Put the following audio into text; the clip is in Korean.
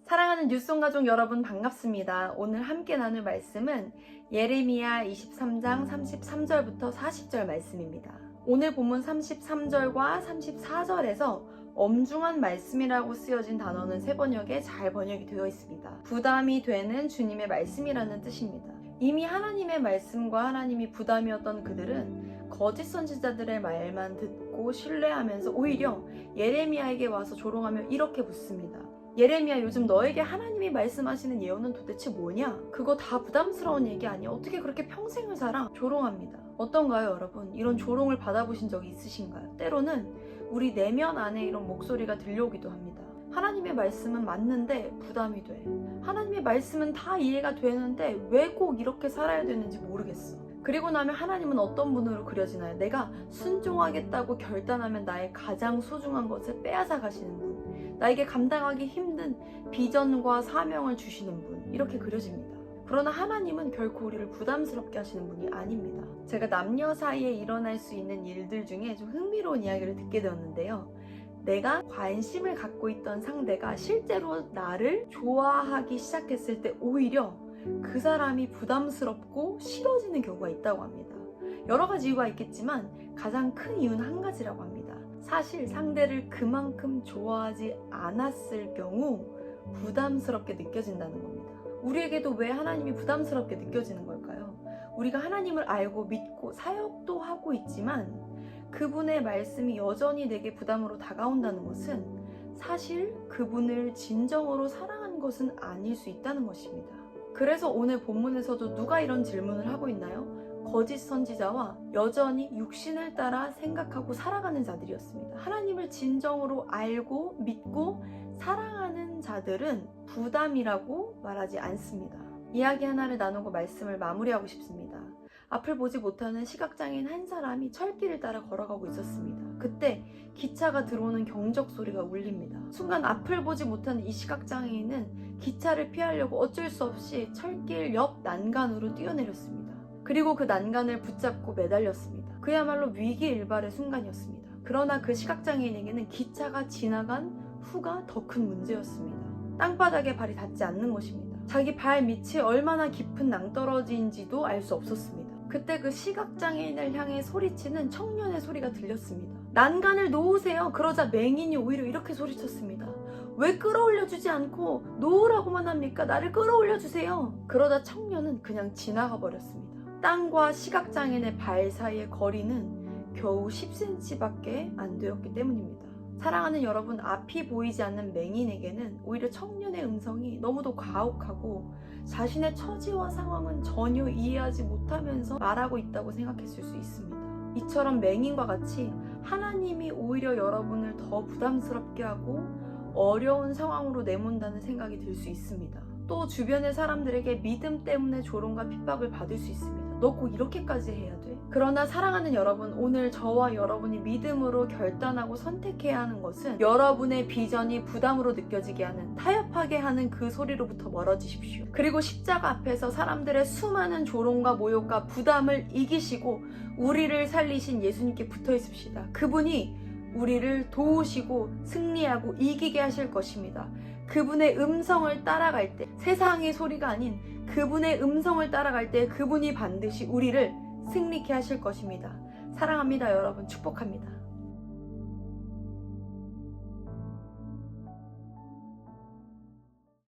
사랑하는 뉴송 가족 여러분 반갑습니다. 오늘 함께 나눌 말씀은 예레미야 23장 33절부터 40절 말씀입니다. 오늘 본문 33절과 34절에서 엄중한 말씀이라고 쓰여진 단어는 세 번역에 잘 번역이 되어 있습니다. 부담이 되는 주님의 말씀이라는 뜻입니다. 이미 하나님의 말씀과 하나님이 부담이었던 그들은 거짓 선지자들의 말만 듣고 신뢰하면서 오히려 예레미야에게 와서 조롱하며 이렇게 묻습니다. 예레미야, 요즘 너에게 하나님이 말씀하시는 예언은 도대체 뭐냐? 그거 다 부담스러운 얘기 아니야? 어떻게 그렇게 평생을 살아? 조롱합니다. 어떤가요, 여러분? 이런 조롱을 받아보신 적이 있으신가요? 때로는 우리 내면 안에 이런 목소리가 들려오기도 합니다. 하나님의 말씀은 맞는데 부담이 돼. 하나님의 말씀은 다 이해가 되는데 왜 꼭 이렇게 살아야 되는지 모르겠어. 그리고 나면 하나님은 어떤 분으로 그려지나요? 내가 순종하겠다고 결단하면 나의 가장 소중한 것을 빼앗아 가시는 분. 나에게 감당하기 힘든 비전과 사명을 주시는 분. 이렇게 그려집니다. 그러나 하나님은 결코 우리를 부담스럽게 하시는 분이 아닙니다. 제가 남녀 사이에 일어날 수 있는 일들 중에 좀 흥미로운 이야기를 듣게 되었는데요. 내가 관심을 갖고 있던 상대가 실제로 나를 좋아하기 시작했을 때 오히려 그 사람이 부담스럽고 싫어지는 경우가 있다고 합니다. 여러 가지 이유가 있겠지만 가장 큰 이유는 한 가지라고 합니다. 사실 상대를 그만큼 좋아하지 않았을 경우 부담스럽게 느껴진다는 겁니다. 우리에게도 왜 하나님이 부담스럽게 느껴지는 걸까요? 우리가 하나님을 알고 믿고 사역도 하고 있지만 그분의 말씀이 여전히 내게 부담으로 다가온다는 것은 사실 그분을 진정으로 사랑한 것은 아닐 수 있다는 것입니다. 그래서 오늘 본문에서도 누가 이런 질문을 하고 있나요? 거짓 선지자와 여전히 육신을 따라 생각하고 살아가는 자들이었습니다. 하나님을 진정으로 알고 믿고 사랑하는 자들은 부담이라고 말하지 않습니다. 이야기 하나를 나누고 말씀을 마무리하고 싶습니다. 앞을 보지 못하는 시각장애인 한 사람이 철길을 따라 걸어가고 있었습니다. 그때 기차가 들어오는 경적 소리가 울립니다. 순간 앞을 보지 못하는 이 시각장애인은 기차를 피하려고 어쩔 수 없이 철길 옆 난간으로 뛰어내렸습니다. 그리고 그 난간을 붙잡고 매달렸습니다. 그야말로 위기일발의 순간이었습니다. 그러나 그 시각장애인에게는 기차가 지나간 후가 더 큰 문제였습니다. 땅바닥에 발이 닿지 않는 것입니다. 자기 발 밑이 얼마나 깊은 낭떠러지인지도 알 수 없었습니다. 그때 그 시각장애인을 향해 소리치는 청년의 소리가 들렸습니다. 난간을 놓으세요. 그러자 맹인이 오히려 이렇게 소리쳤습니다. 왜 끌어올려주지 않고 놓으라고만 합니까? 나를 끌어올려주세요. 그러다 청년은 그냥 지나가 버렸습니다. 땅과 시각장애인의 발 사이의 거리는 겨우 10cm밖에 안 되었기 때문입니다. 사랑하는 여러분, 앞이 보이지 않는 맹인에게는 오히려 청년의 음성이 너무도 가혹하고 자신의 처지와 상황은 전혀 이해하지 못하면서 말하고 있다고 생각했을 수 있습니다. 이처럼 맹인과 같이 하나님이 오히려 여러분을 더 부담스럽게 하고 어려운 상황으로 내몬다는 생각이 들 수 있습니다. 또 주변의 사람들에게 믿음 때문에 조롱과 핍박을 받을 수 있습니다. 너 꼭 이렇게까지 해야 돼? 그러나 사랑하는 여러분, 오늘 저와 여러분이 믿음으로 결단하고 선택해야 하는 것은 여러분의 비전이 부담으로 느껴지게 하는, 타협하게 하는 그 소리로부터 멀어지십시오. 그리고 십자가 앞에서 사람들의 수많은 조롱과 모욕과 부담을 이기시고 우리를 살리신 예수님께 붙어 있읍시다. 그분이 우리를 도우시고 승리하고 이기게 하실 것입니다. 그분의 음성을 따라갈 때, 세상의 소리가 아닌 그분의 음성을 따라갈 때 그분이 반드시 우리를 승리케 하실 것입니다. 사랑합니다, 여러분. 축복합니다.